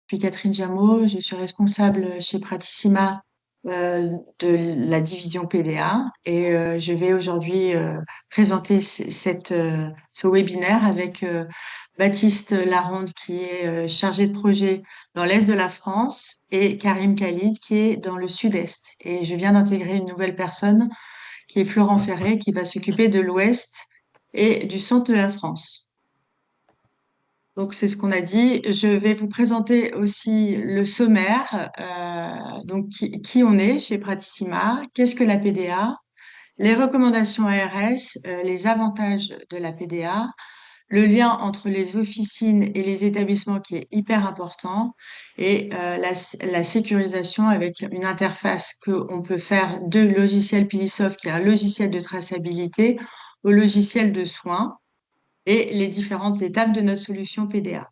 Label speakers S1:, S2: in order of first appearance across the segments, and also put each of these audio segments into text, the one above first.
S1: Je suis Catherine Jameau, je suis responsable chez Pratissima de la division PDA et je vais aujourd'hui présenter ce webinaire avec Baptiste Laronde qui est chargé de projet dans l'Est de la France et Karim Khalid qui est dans le Sud-Est. Et je viens d'intégrer une nouvelle personne qui est Florent Ferré qui va s'occuper de l'Ouest et du centre de la France. Donc, c'est ce qu'on a dit. Je vais vous présenter aussi le sommaire. Donc, qui on est chez Pratissima, qu'est-ce que la PDA, les recommandations ARS, les avantages de la PDA, le lien entre les officines et les établissements qui est hyper important et la sécurisation avec une interface qu'on peut faire de logiciel Pilisoft, qui est un logiciel de traçabilité, au logiciel de soins et les différentes étapes de notre solution PDA.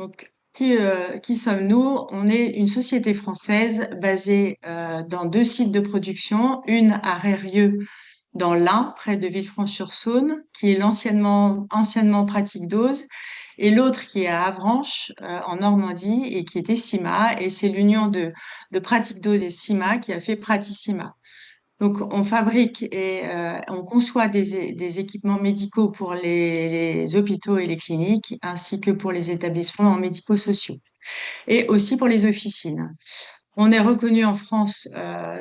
S1: Donc, qui sommes-nous? On est une société française basée dans 2 sites de production, une à Rérieux dans l'Ain, près de Villefranche-sur-Saône, qui est anciennement Pratique Dose, et l'autre qui est à Avranches, en Normandie, et qui était CIMA, et c'est l'union de Pratique Dose et CIMA qui a fait Pratissima. Donc, on fabrique et on conçoit des équipements médicaux pour les hôpitaux et les cliniques, ainsi que pour les établissements médico-sociaux, et aussi pour les officines. On est reconnu en France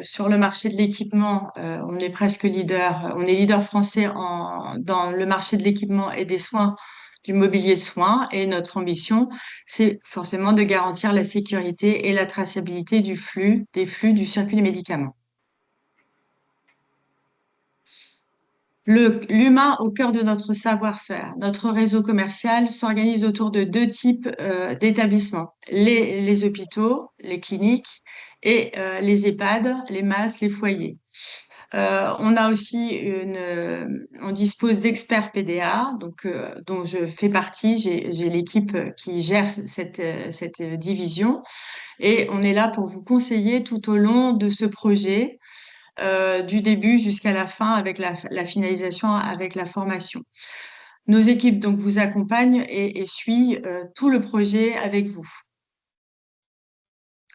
S1: sur le marché de l'équipement. On est presque leader. On est leader français dans le marché de l'équipement et des soins, du mobilier de soins. Et notre ambition, c'est forcément de garantir la sécurité et la traçabilité des flux du circuit des médicaments. L'humain au cœur de notre savoir-faire. Notre réseau commercial s'organise autour de 2 types d'établissements. Les hôpitaux, les cliniques et les EHPAD, les MAS, les foyers. On a aussi on dispose d'experts PDA, donc dont je fais partie. J'ai l'équipe qui gère cette division et on est là pour vous conseiller tout au long de ce projet du début jusqu'à la fin avec la finalisation avec la formation. Nos équipes donc vous accompagnent et suivent tout le projet avec vous.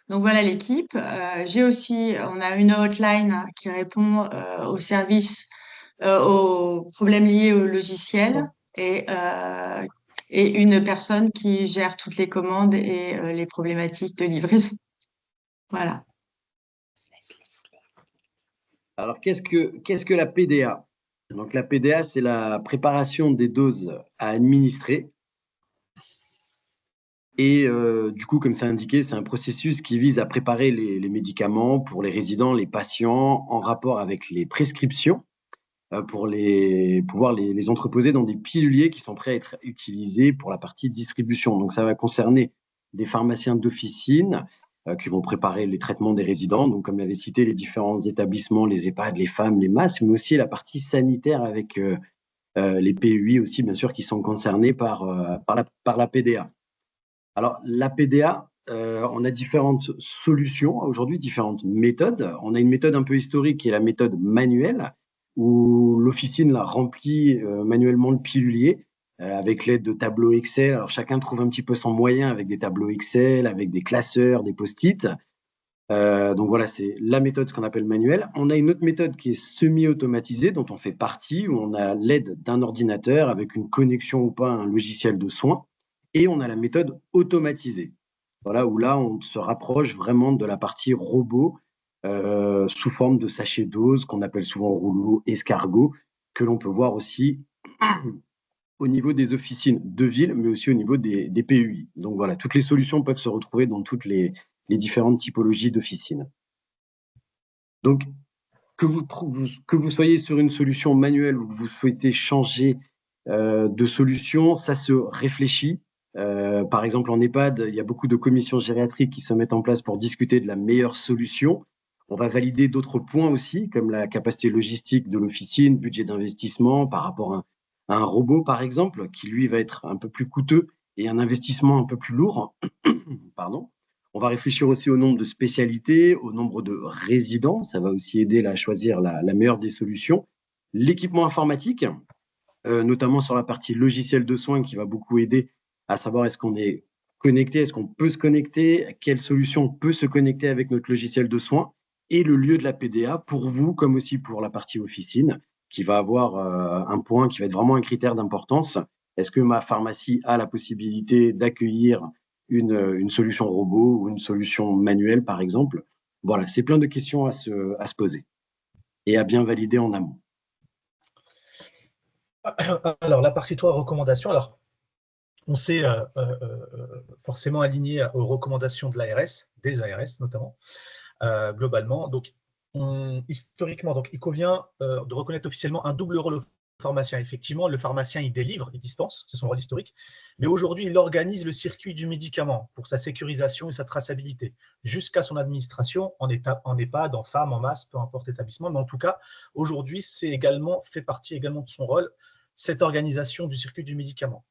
S1: Donc voilà l'équipe. On a une hotline qui répond aux services, aux problèmes liés au logiciel et une personne qui gère toutes les commandes et les problématiques de livraison. Voilà.
S2: Alors, qu'est-ce que la PDA? Donc, la PDA, c'est la préparation des doses à administrer. Et du coup, comme c'est indiqué, c'est un processus qui vise à préparer les médicaments pour les résidents, les patients, en rapport avec les prescriptions, pour pouvoir les entreposer dans des piluliers qui sont prêts à être utilisés pour la partie distribution. Donc, ça va concerner des pharmaciens d'officine qui vont préparer les traitements des résidents, donc comme l'avait cité, les différents établissements, les EHPAD, les femmes, les MAS, mais aussi la partie sanitaire avec les PUI aussi, bien sûr, qui sont concernés par la PDA. Alors, la PDA, on a différentes solutions aujourd'hui, différentes méthodes. On a une méthode un peu historique qui est la méthode manuelle, où l'officine remplit manuellement le pilulier avec l'aide de tableaux Excel. Alors, chacun trouve un petit peu son moyen avec des tableaux Excel, avec des classeurs, des post-it. Donc voilà, c'est la méthode, ce qu'on appelle manuelle. On a une autre méthode qui est semi-automatisée, dont on fait partie, où on a l'aide d'un ordinateur avec une connexion ou pas à un logiciel de soins. Et on a la méthode automatisée. Voilà, où là, on se rapproche vraiment de la partie robot sous forme de sachet dose, qu'on appelle souvent rouleau escargot, que l'on peut voir aussi au niveau des officines de ville, mais aussi au niveau des PUI. Donc voilà, toutes les solutions peuvent se retrouver dans toutes les différentes typologies d'officines. Donc, que vous soyez sur une solution manuelle ou que vous souhaitez changer de solution, ça se réfléchit. Par exemple, en EHPAD, il y a beaucoup de commissions gériatriques qui se mettent en place pour discuter de la meilleure solution. On va valider d'autres points aussi, comme la capacité logistique de l'officine, budget d'investissement par rapport à un robot, par exemple, qui lui va être un peu plus coûteux et un investissement un peu plus lourd. Pardon. On va réfléchir aussi au nombre de spécialités, au nombre de résidents. Ça va aussi aider à choisir la meilleure des solutions. L'équipement informatique, notamment sur la partie logiciel de soins qui va beaucoup aider à savoir est-ce qu'on est connecté, est-ce qu'on peut se connecter, quelle solution peut se connecter avec notre logiciel de soins, et le lieu de la PDA pour vous comme aussi pour la partie officine, qui va avoir un point qui va être vraiment un critère d'importance. Est-ce que ma pharmacie a la possibilité d'accueillir une solution robot ou une solution manuelle, par exemple? Voilà, c'est plein de questions à se poser et à bien valider en amont.
S3: Alors, la partie 3, recommandations. Alors, on s'est forcément aligné aux recommandations de l'ARS, des ARS notamment, globalement. Donc, historiquement, donc, il convient de reconnaître officiellement un double rôle au pharmacien. Effectivement, le pharmacien, il délivre, il dispense, c'est son rôle historique, mais aujourd'hui, il organise le circuit du médicament pour sa sécurisation et sa traçabilité, jusqu'à son administration en EHPAD, en FAM, en MAS, peu importe l'établissement, mais en tout cas, aujourd'hui, fait partie également de son rôle, cette organisation du circuit du médicament.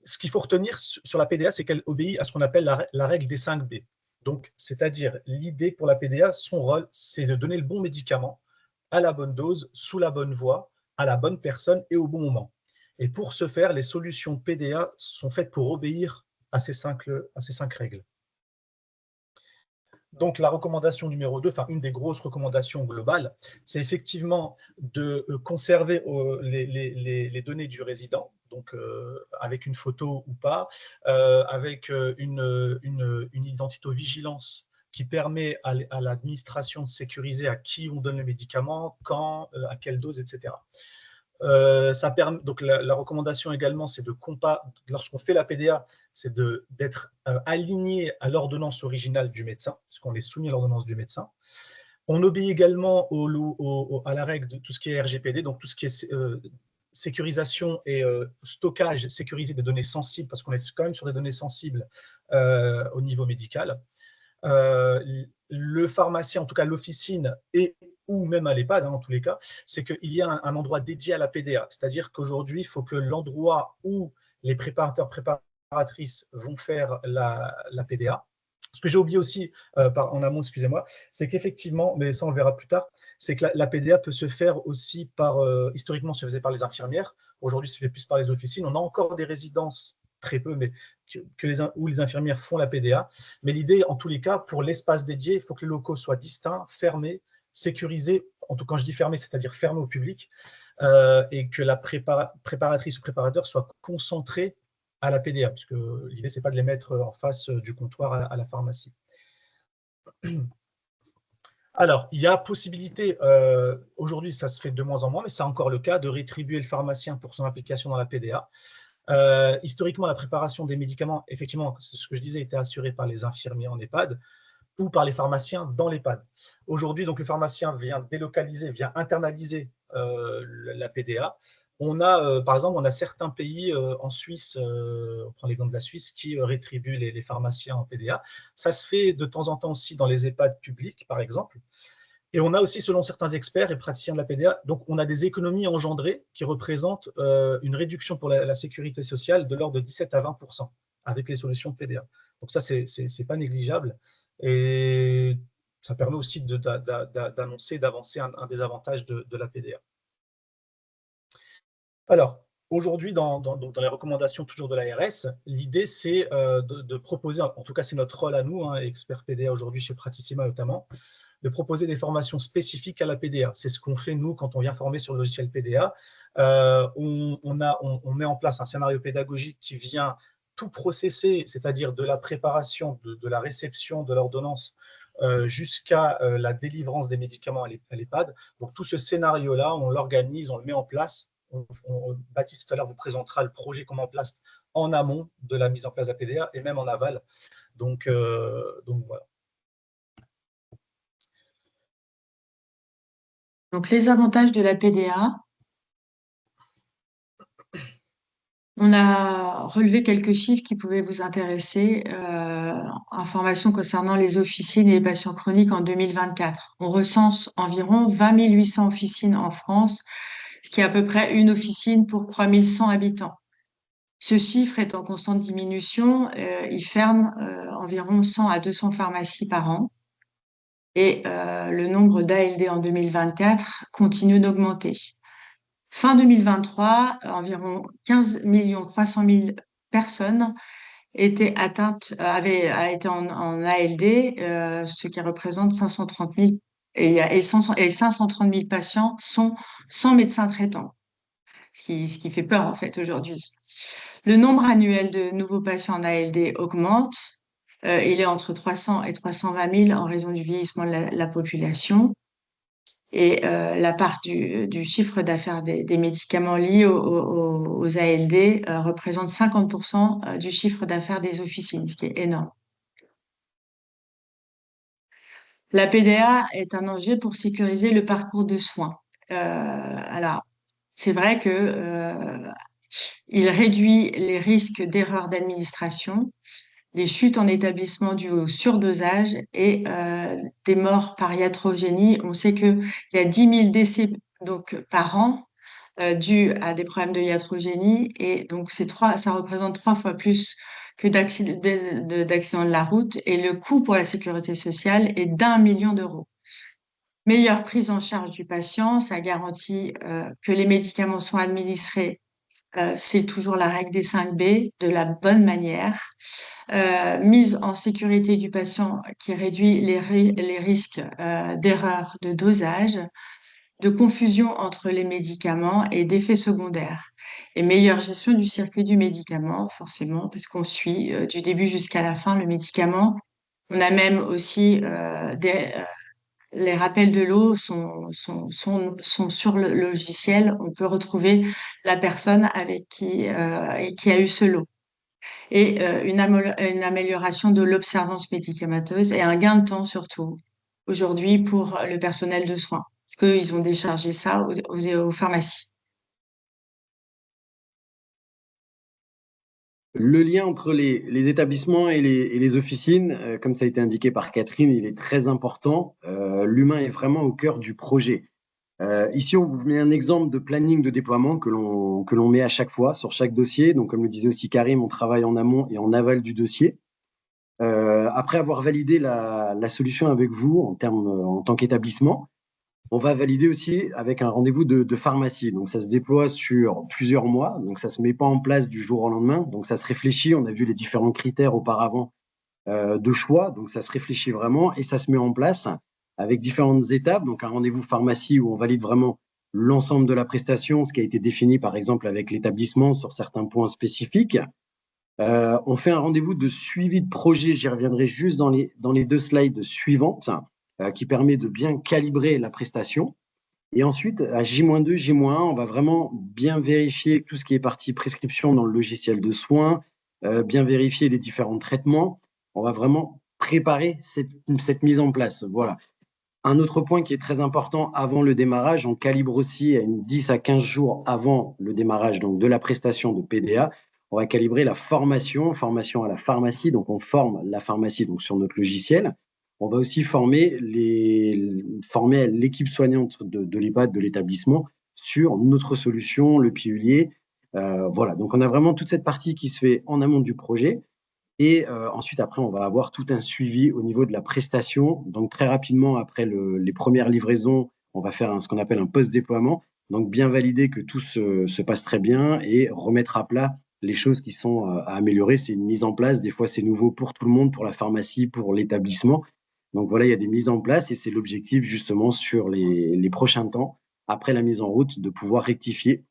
S3: Ce qu'il faut retenir sur la PDA, c'est qu'elle obéit à ce qu'on appelle la règle des 5 B. Donc, c'est-à-dire, l'idée pour la PDA, son rôle, c'est de donner le bon médicament à la bonne dose, sous la bonne voie, à la bonne personne et au bon moment. Et pour ce faire, les solutions PDA sont faites pour obéir à ces 5 règles. Donc, la recommandation numéro 2, enfin, une des grosses recommandations globales, c'est effectivement de conserver les données du résident, donc avec une photo ou pas, avec une identito-vigilance qui permet à l'administration de sécuriser à qui on donne le médicament, quand, à quelle dose, etc. Donc la recommandation également, c'est lorsqu'on fait la PDA, c'est d'être aligné à l'ordonnance originale du médecin, puisqu'on est soumis à l'ordonnance du médecin. On obéit également à la règle de tout ce qui est RGPD, donc tout ce qui est sécurisation et stockage sécurisé des données sensibles, parce qu'on est quand même sur des données sensibles au niveau médical. Le pharmacien, en tout cas l'officine, ou même à l'EHPAD, en tous les cas, c'est qu'il y a un endroit dédié à la PDA. C'est-à-dire qu'aujourd'hui, il faut que l'endroit où les préparateurs, préparatrices vont faire la PDA, ce que j'ai oublié aussi en amont, excusez-moi, c'est qu'effectivement, mais ça on le verra plus tard, c'est que la PDA peut se faire aussi historiquement, se faisait par les infirmières. Aujourd'hui, se fait plus par les officines. On a encore des résidences, très peu, mais où les infirmières font la PDA. Mais l'idée, en tous les cas, pour l'espace dédié, il faut que les locaux soient distincts, fermés, sécurisés. En tout cas, quand je dis fermés, c'est-à-dire fermés au public, et que la préparatrice ou préparateur soit concentré à la PDA, puisque l'idée, ce n'est pas de les mettre en face du comptoir à la pharmacie. Alors, il y a possibilité, aujourd'hui, ça se fait de moins en moins, mais c'est encore le cas, de rétribuer le pharmacien pour son implication dans la PDA. Historiquement, la préparation des médicaments, effectivement, c'est ce que je disais, était assurée par les infirmiers en EHPAD ou par les pharmaciens dans l'EHPAD. Aujourd'hui, donc, le pharmacien vient délocaliser, vient internaliser la PDA. Par exemple, on a certains pays en Suisse, on prend l'exemple de la Suisse, qui rétribuent les pharmaciens en PDA. Ça se fait de temps en temps aussi dans les EHPAD publics, par exemple. Et on a aussi, selon certains experts et praticiens de la PDA, donc on a des économies engendrées qui représentent une réduction pour la sécurité sociale de l'ordre de 17 à 20% avec les solutions de PDA. Donc ça, c'est pas négligeable. Et ça permet aussi d'annoncer, d'avancer un des avantages de la PDA. Alors, aujourd'hui, dans les recommandations toujours de l'ARS, l'idée, c'est de proposer, en tout cas, c'est notre rôle à nous, experts PDA aujourd'hui chez Pratissima notamment, de proposer des formations spécifiques à la PDA. C'est ce qu'on fait, nous, quand on vient former sur le logiciel PDA. On met en place un scénario pédagogique qui vient tout processer, c'est-à-dire de la préparation, de la réception de l'ordonnance jusqu'à la délivrance des médicaments à l'EHPAD. Donc, tout ce scénario-là, on l'organise, on le met en place. Baptiste, tout à l'heure, vous présentera le projet qu'on met en place en amont de la mise en place de la PDA et même en aval. Donc voilà.
S1: Donc, les avantages de la PDA, on a relevé quelques chiffres qui pouvaient vous intéresser. Informations concernant les officines et les patients chroniques en 2024. On recense environ 20 800 officines en France, ce qui est à peu près une officine pour 3 100 habitants. Ce chiffre est en constante diminution. Il ferme environ 100 à 200 pharmacies par an. Et le nombre d'ALD en 2024 continue d'augmenter. Fin 2023, environ 15 300 000 personnes étaient atteintes, a été en ALD, ce qui représente 530 000, et 530 000 patients sont sans médecin traitant, ce qui fait peur en fait aujourd'hui. Le nombre annuel de nouveaux patients en ALD augmente. Il est entre 300 et 320 000 en raison du vieillissement de la population. Et la part du chiffre d'affaires des médicaments liés aux ALD représente 50% du chiffre d'affaires des officines, ce qui est énorme. La PDA est un enjeu pour sécuriser le parcours de soins. Alors, c'est vrai que il réduit les risques d'erreurs d'administration, des chutes en établissement dues au surdosage et des morts par iatrogénie. On sait qu'il y a 10 000 décès donc, par an dus à des problèmes de iatrogénie, et donc ça représente 3 fois plus que d'accidents de la route, et le coût pour la sécurité sociale est d'1 million d'euros. Meilleure prise en charge du patient, ça garantit que les médicaments sont administrés, c'est toujours la règle des 5 B, de la bonne manière. Mise en sécurité du patient qui réduit les risques d'erreur de dosage, de confusion entre les médicaments et d'effets secondaires. Et meilleure gestion du circuit du médicament, forcément, parce qu'on suit du début jusqu'à la fin le médicament. On a même aussi les rappels de l'eau sont sur le logiciel. On peut retrouver la personne avec qui a eu ce lot. Et une amélioration de l'observance médicamenteuse et un gain de temps surtout aujourd'hui pour le personnel de soins, parce qu'ils ont déchargé ça aux pharmacies.
S2: Le lien entre les établissements et les officines, comme ça a été indiqué par Catherine, il est très important. L'humain est vraiment au cœur du projet. Ici, on vous met un exemple de planning de déploiement que l'on met à chaque fois sur chaque dossier. Donc, comme le disait aussi Karim, on travaille en amont et en aval du dossier. Après avoir validé la solution avec vous en tant qu'établissement, on va valider aussi avec un rendez-vous de pharmacie. Donc, ça se déploie sur plusieurs mois. Donc, ça ne se met pas en place du jour au lendemain. Donc, ça se réfléchit. On a vu les différents critères auparavant de choix. Donc, ça se réfléchit vraiment et ça se met en place avec différentes étapes. Donc, un rendez-vous pharmacie où on valide vraiment l'ensemble de la prestation, ce qui a été défini, par exemple, avec l'établissement sur certains points spécifiques. On fait un rendez-vous de suivi de projet. J'y reviendrai juste dans les 2 slides suivantes, qui permet de bien calibrer la prestation. Et ensuite, à J-2, J-1, on va vraiment bien vérifier tout ce qui est partie prescription dans le logiciel de soins, bien vérifier les différents traitements. On va vraiment préparer cette mise en place. Voilà. Un autre point qui est très important avant le démarrage, on calibre aussi à 10 à 15 jours avant le démarrage donc de la prestation de PDA. On va calibrer la formation à la pharmacie. Donc, on forme la pharmacie donc, sur notre logiciel. On va aussi former l'équipe soignante de l'EHPAD, de l'établissement, sur notre solution, le pilulier. Voilà, donc on a vraiment toute cette partie qui se fait en amont du projet. Et ensuite, après, on va avoir tout un suivi au niveau de la prestation. Donc, très rapidement, après les premières livraisons, on va faire ce qu'on appelle un post-déploiement. Donc, bien valider que tout se passe très bien et remettre à plat les choses qui sont à améliorer. C'est une mise en place. Des fois, c'est nouveau pour tout le monde, pour la pharmacie, pour l'établissement. Donc, voilà, il y a des mises en place et c'est l'objectif, justement, sur les prochains temps, après la mise en route, de pouvoir rectifier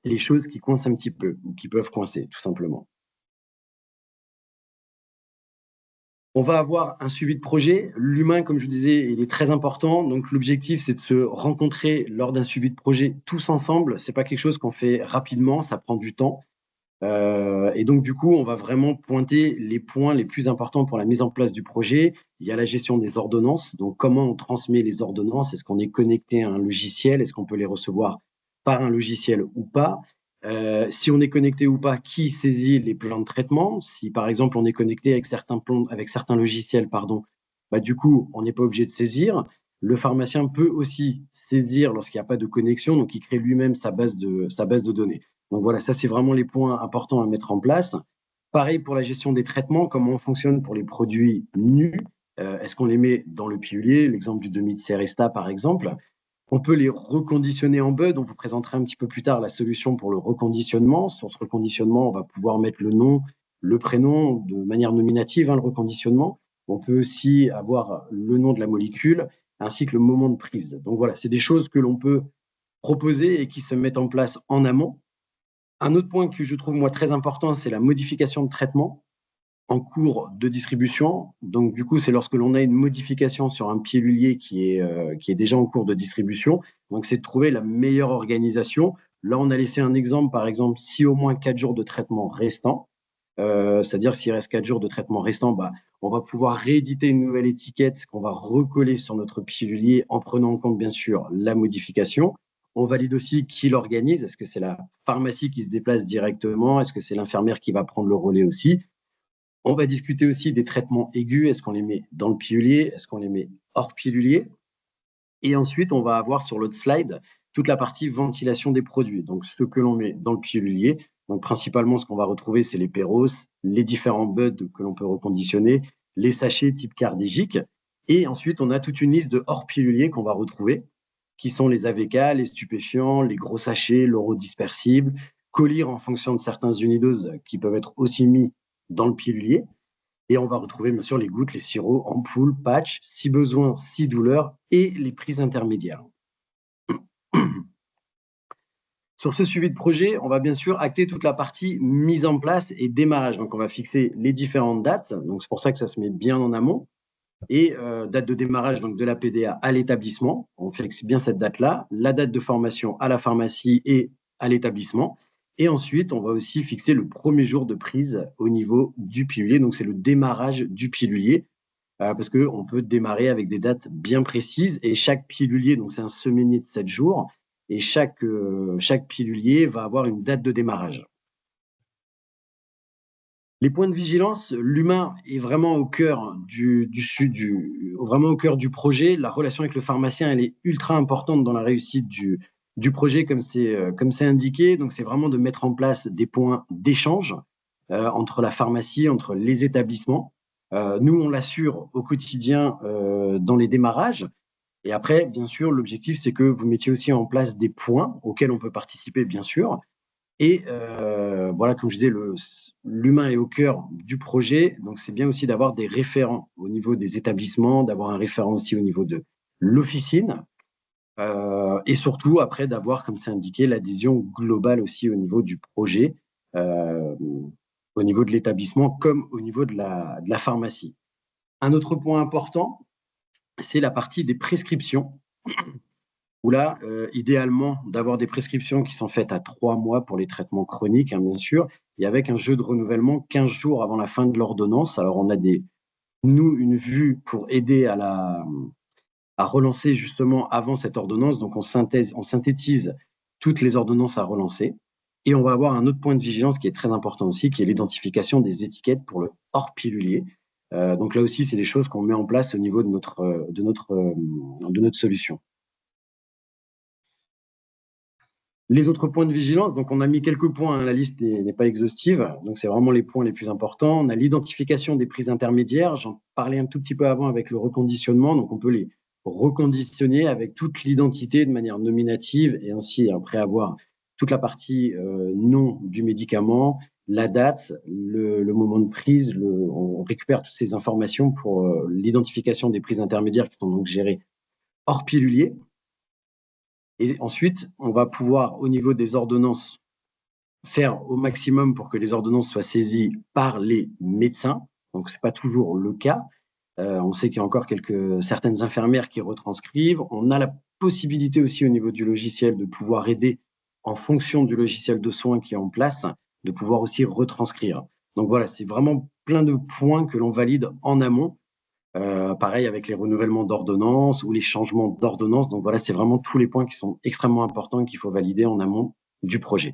S2: les choses qui coincent un petit peu ou qui peuvent coincer, tout simplement. On va avoir un suivi de projet. L'humain, comme je vous disais, il est très important. Donc, l'objectif, c'est de se rencontrer lors d'un suivi de projet tous ensemble. Ce n'est pas quelque chose qu'on fait rapidement, ça prend du temps. Et donc, du coup, on va vraiment pointer les points les plus importants pour la mise en place du projet. Il y a la gestion des ordonnances. Donc, comment on transmet les ordonnances? Est-ce qu'on est connecté à un logiciel? Est-ce qu'on peut les recevoir par un logiciel ou pas? Si on est connecté ou pas, qui saisit les plans de traitement? Si, par exemple, on est connecté avec certains logiciels, bah, du coup, on n'est pas obligé de saisir. Le pharmacien peut aussi saisir lorsqu'il n'y a pas de connexion, donc il crée lui-même sa base de données. Donc voilà, ça, c'est vraiment les points importants à mettre en place. Pareil pour la gestion des traitements, comment on fonctionne pour les produits nus. Est-ce qu'on les met dans le pilulier? L'exemple du demi de Seresta, par exemple. On peut les reconditionner en BUD. On vous présentera un petit peu plus tard la solution pour le reconditionnement. Sur ce reconditionnement, on va pouvoir mettre le nom, le prénom de manière nominative, le reconditionnement. On peut aussi avoir le nom de la molécule ainsi que le moment de prise. Donc voilà, c'est des choses que l'on peut proposer et qui se mettent en place en amont. Un autre point que je trouve moi très important, c'est la modification de traitement en cours de distribution. Donc, du coup, c'est lorsque l'on a une modification sur un pilulier qui est déjà en cours de distribution. Donc, c'est de trouver la meilleure organisation. Là, on a laissé un exemple, par exemple, si au moins 4 jours de traitement restants, c'est-à-dire s'il reste 4 jours de traitement restants, bah, on va pouvoir rééditer une nouvelle étiquette qu'on va recoller sur notre pilulier en prenant en compte, bien sûr, la modification. On valide aussi qui l'organise. Est-ce que c'est la pharmacie qui se déplace directement? Est-ce que c'est l'infirmière qui va prendre le relais aussi? On va discuter aussi des traitements aigus. Est-ce qu'on les met dans le pilulier? Est-ce qu'on les met hors pilulier? Et ensuite, on va avoir sur l'autre slide toute la partie ventilation des produits. Donc, ce que l'on met dans le pilulier. Donc, principalement, ce qu'on va retrouver, c'est les péros, les différents buds que l'on peut reconditionner, les sachets type cardégique. Et ensuite, on a toute une liste de hors pilulier qu'on va retrouver, qui sont les AVK, les stupéfiants, les gros sachets, l'orodispersible, collyre en fonction de certains unidoses qui peuvent être aussi mis dans le pilulier. Et on va retrouver bien sûr les gouttes, les sirops, ampoules, patchs, si besoin, si douleur, et les prises intermédiaires. Sur ce suivi de projet, on va bien sûr acter toute la partie mise en place et démarrage. Donc, on va fixer les différentes dates. Donc, c'est pour ça que ça se met bien en amont. Et date de démarrage donc, de la PDA à l'établissement. On fixe bien cette date-là. La date de formation à la pharmacie et à l'établissement. Et ensuite, on va aussi fixer le premier jour de prise au niveau du pilulier. Donc, c'est le démarrage du pilulier. Parce qu'on peut démarrer avec des dates bien précises. Et chaque pilulier, donc c'est un semainier de 7 jours. Et chaque pilulier va avoir une date de démarrage. Les points de vigilance, l'humain est vraiment au cœur vraiment au cœur du projet. La relation avec le pharmacien, elle est ultra importante dans la réussite du projet, comme c'est indiqué. Donc, c'est vraiment de mettre en place des points d'échange entre la pharmacie, entre les établissements. Nous, on l'assure au quotidien dans les démarrages. Et après, bien sûr, l'objectif, c'est que vous mettiez aussi en place des points auxquels on peut participer, bien sûr. Et voilà, comme je disais, l'humain est au cœur du projet. Donc, c'est bien aussi d'avoir des référents au niveau des établissements, d'avoir un référent aussi au niveau de l'officine. Et surtout, après, d'avoir, comme c'est indiqué, l'adhésion globale aussi au niveau du projet, au niveau de l'établissement, comme au niveau de la pharmacie. Un autre point important, c'est la partie des prescriptions. Où là, idéalement, d'avoir des prescriptions qui sont faites à 3 mois pour les traitements chroniques, bien sûr, et avec un jeu de renouvellement 15 jours avant la fin de l'ordonnance. Alors, on a nous, une vue pour aider à relancer justement avant cette ordonnance. Donc, on synthétise toutes les ordonnances à relancer. Et on va avoir un autre point de vigilance qui est très important aussi, qui est l'identification des étiquettes pour le hors pilulier. Donc là aussi, c'est des choses qu'on met en place au niveau de notre solution. Les autres points de vigilance, donc on a mis quelques points, la liste n'est pas exhaustive, donc c'est vraiment les points les plus importants. On a l'identification des prises intermédiaires, j'en parlais un tout petit peu avant avec le reconditionnement, donc on peut les reconditionner avec toute l'identité de manière nominative et ainsi après avoir toute la partie nom du médicament, la date, le moment de prise, on récupère toutes ces informations pour l'identification des prises intermédiaires qui sont donc gérées hors pilulier. Et ensuite, on va pouvoir, au niveau des ordonnances, faire au maximum pour que les ordonnances soient saisies par les médecins. Donc, ce n'est pas toujours le cas. On sait qu'il y a encore certaines infirmières qui retranscrivent. On a la possibilité aussi au niveau du logiciel de pouvoir aider en fonction du logiciel de soins qui est en place, de pouvoir aussi retranscrire. Donc voilà, c'est vraiment plein de points que l'on valide en amont. Pareil avec les renouvellements d'ordonnances ou les changements d'ordonnances. Donc voilà, c'est vraiment tous les points qui sont extrêmement importants et qu'il faut valider en amont du projet.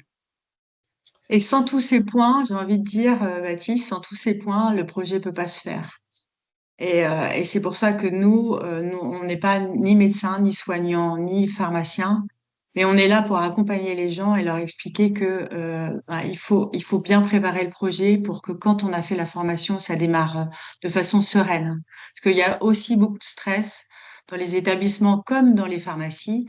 S1: Et sans tous ces points, j'ai envie de dire, Baptiste, sans tous ces points, le projet peut pas se faire. Et c'est pour ça que nous, on n'est pas ni médecin, ni soignant, ni pharmacien, mais on est là pour accompagner les gens et leur expliquer que il faut bien préparer le projet pour que quand on a fait la formation, ça démarre de façon sereine. Parce qu'il y a aussi beaucoup de stress dans les établissements comme dans les pharmacies,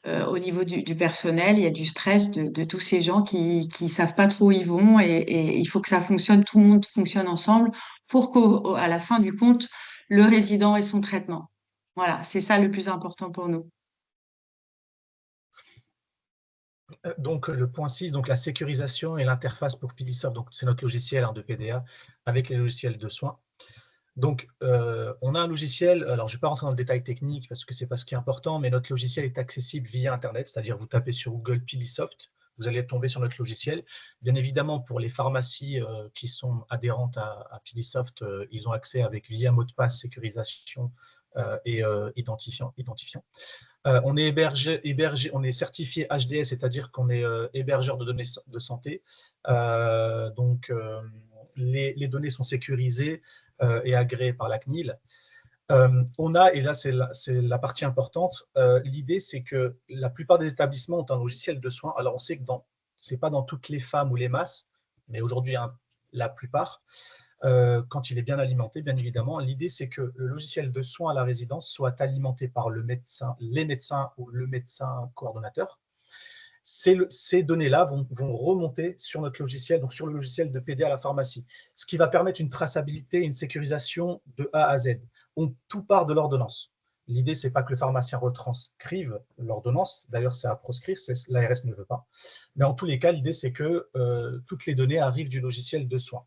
S1: au niveau du personnel, il y a du stress de tous ces gens qui savent pas trop où ils vont et il faut que ça fonctionne, tout le monde fonctionne ensemble pour qu'à la fin du compte, le résident ait son traitement. Voilà, c'est ça le plus important pour nous.
S3: Donc, le point 6, donc la sécurisation et l'interface pour Pilisoft, donc c'est notre logiciel de PDA avec les logiciels de soins. Donc, on a un logiciel, alors je ne vais pas rentrer dans le détail technique parce que ce n'est pas ce qui est important, mais notre logiciel est accessible via Internet, c'est-à-dire vous tapez sur Google Pilisoft, vous allez tomber sur notre logiciel. Bien évidemment, pour les pharmacies qui sont adhérentes à Pilisoft, ils ont accès avec via mot de passe, sécurisation et identifiant. On est on est certifié HDS, c'est-à-dire qu'on est hébergeur de données de santé. Donc, les données sont sécurisées et agréées par la CNIL. On a, et là c'est la partie importante, l'idée c'est que la plupart des établissements ont un logiciel de soins. Alors on sait que ce n'est pas dans toutes les femmes ou les masses, mais aujourd'hui la plupart, quand il est bien alimenté, bien évidemment. L'idée, c'est que le logiciel de soins à la résidence soit alimenté par les médecins ou le médecin coordonnateur. Ces données-là vont remonter sur notre logiciel, donc sur le logiciel de PD à la pharmacie, ce qui va permettre une traçabilité et une sécurisation de A à Z. Tout part de l'ordonnance. L'idée, ce n'est pas que le pharmacien retranscrive l'ordonnance, d'ailleurs c'est à proscrire, l'ARS ne veut pas, mais en tous les cas, l'idée c'est que toutes les données arrivent du logiciel de soins.